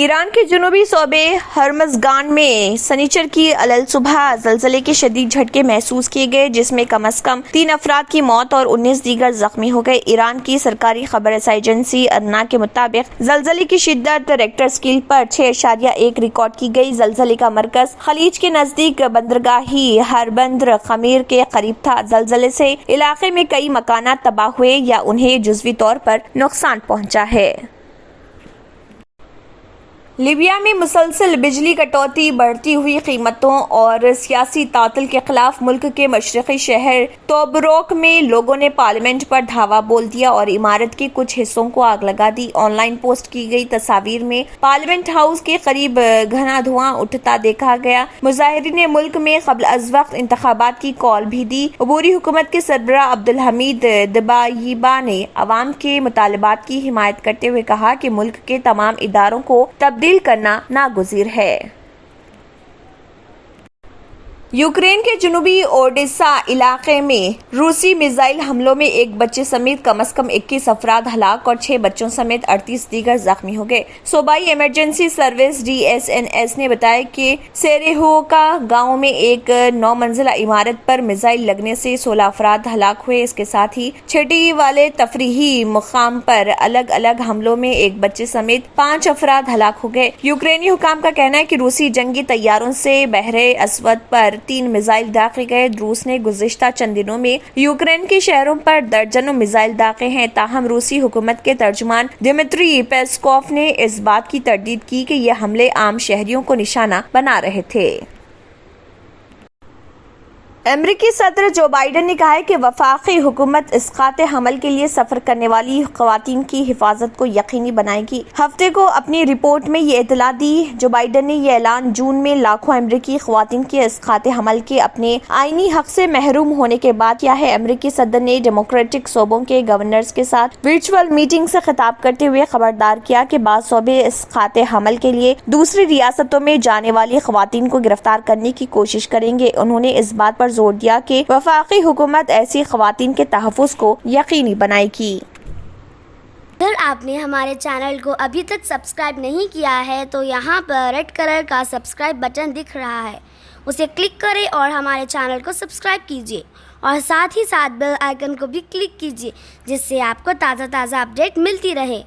ایران کے جنوبی صوبے ہرمزگان میں سنیچر کی علل صبح زلزلے کے شدید جھٹکے محسوس کیے گئے، جس میں کم از کم 3 افراد کی موت اور 19 دیگر زخمی ہو گئے۔ ایران کی سرکاری خبر رساں ایجنسی ارنا کے مطابق زلزلے کی شدت ریکٹر اسکیل پر 6.1 ریکارڈ کی گئی۔ زلزلے کا مرکز خلیج کے نزدیک بندرگاہی ہربندر خمیر کے قریب تھا۔ زلزلے سے علاقے میں کئی مکانات تباہ ہوئے یا انہیں جزوی طور پر نقصان پہنچا ہے۔ لیبیا میں مسلسل بجلی کٹوتی، بڑھتی ہوئی قیمتوں اور سیاسی تعطل کے خلاف ملک کے مشرقی شہر توبروک میں لوگوں نے پارلیمنٹ پر دھاوا بول دیا اور عمارت کے کچھ حصوں کو آگ لگا دی۔ آن لائن پوسٹ کی گئی تصاویر میں پارلیمنٹ ہاؤس کے قریب گھنا دھواں اٹھتا دیکھا گیا۔ مظاہرین نے ملک میں قبل از وقت انتخابات کی کال بھی دی۔ عبوری حکومت کے سربراہ عبدالحمید دبائیبہ نے عوام کے مطالبات کی حمایت کرتے ہوئے کہا کہ ملک کے تمام اداروں کو تبدیل کرنا ناگزیر ہے۔ یوکرین کے جنوبی اوڈیسا علاقے میں روسی میزائل حملوں میں ایک بچے سمیت کم از کم 21 افراد ہلاک اور 6 بچوں سمیت 38 دیگر زخمی ہو گئے۔ صوبائی ایمرجنسی سروس DSNS نے بتایا کہ سیریہوکا گاؤں میں ایک 9 منزلہ عمارت پر میزائل لگنے سے 16 افراد ہلاک ہوئے۔ اس کے ساتھ ہی چھٹی والے تفریحی مقام پر الگ الگ حملوں میں ایک بچے سمیت 5 افراد ہلاک ہو گئے۔ یوکرینی حکام کا کہنا ہے کہ روسی جنگی طیاروں سے بحر اسود پر 3 میزائل داغے گئے۔ روس نے گزشتہ چند دنوں میں یوکرین کے شہروں پر درجنوں میزائل داغے ہیں، تاہم روسی حکومت کے ترجمان دمتری پیسکوف نے اس بات کی تردید کی کہ یہ حملے عام شہریوں کو نشانہ بنا رہے تھے۔ امریکی صدر جو بائیڈن نے کہا ہے کہ وفاقی حکومت اسقاط حمل کے لیے سفر کرنے والی خواتین کی حفاظت کو یقینی بنائے گی۔ ہفتے کو اپنی رپورٹ میں یہ اطلاع دی۔ جو بائیڈن نے یہ اعلان جون میں لاکھوں امریکی خواتین کے اسقاط حمل کے اپنے آئینی حق سے محروم ہونے کے بعد کیا ہے۔ امریکی صدر نے ڈیموکریٹک صوبوں کے گورنرز کے ساتھ ورچوئل میٹنگ سے خطاب کرتے ہوئے خبردار کیا کہ بعض صوبے اسقاط حمل کے لیے دوسری ریاستوں میں جانے والی خواتین کو گرفتار کرنے کی کوشش کریں گے۔ انہوں نے اس بات پر زور دیا کہ وفاقی حکومت ایسی خواتین کے تحفظ کو یقینی بنائے گی۔ اگر آپ نے ہمارے چینل کو ابھی تک سبسکرائب نہیں کیا ہے تو یہاں پر ریڈ کلر کا سبسکرائب بٹن دکھ رہا ہے، اسے کلک کریں اور ہمارے چینل کو سبسکرائب کیجیے اور ساتھ ہی ساتھ بیل آئیکن کو بھی کلک کیجیے، جس سے آپ کو تازہ اپڈیٹ ملتی رہے۔